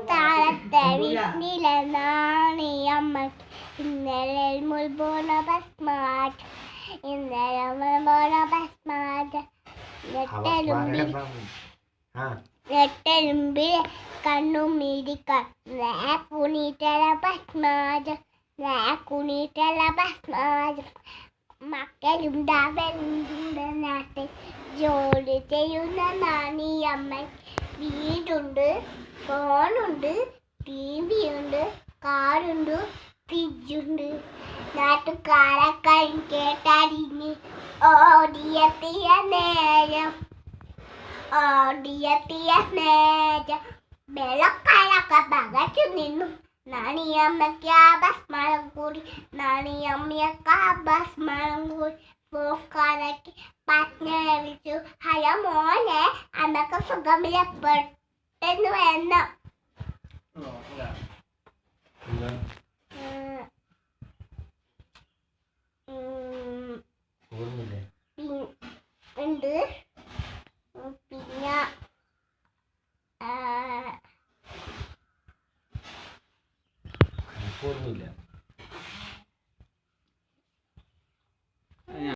താഴത്തെ വീട്ടിലെ നാണിയമ്മയ്ക്ക് ഇന്നലെ മുൾപോണ ഭസ്മാറ്റ് ഇന്നലെ മുൾപോണ ഭസ്മാറ്റ് നെട്ടെലുമ്പിൽ കണ്ണും മിടിക്കാൻ കുണീറ്റല ഭസ്മാറ്റ് കുണീറ്റല ഭസ്മാറ്റ് മക്കളുണ്ടാവലുണ്ട് നാട്ടിൽ ജോലി ചെയ്യുന്ന നാണിയമ്മ വീടുണ്ട് ഫോണുണ്ട് TV ഉണ്ട് കാറുണ്ട് ഫ്രിഡ്ജുണ്ട് നാട്ടുകാരൊക്കെ കേട്ടറിഞ്ഞ് ഓടിയെത്തിയ നേരം വെള്ളക്കാരൊക്കെ പകച്ചു നിന്നു നാണിയമ്മയ്ക്ക് ഭസ്മം കൂടി നാണിയമ്മയൊക്കെ ഭസ്മം കൂടി പോക്കാരൊക്കെ പത്നിച്ചു ഹലോ മോനെ അമ്മക്ക് സുഖമില്ല പെട്ടെന്ന് വേണം ഉണ്ട് പിന്നെ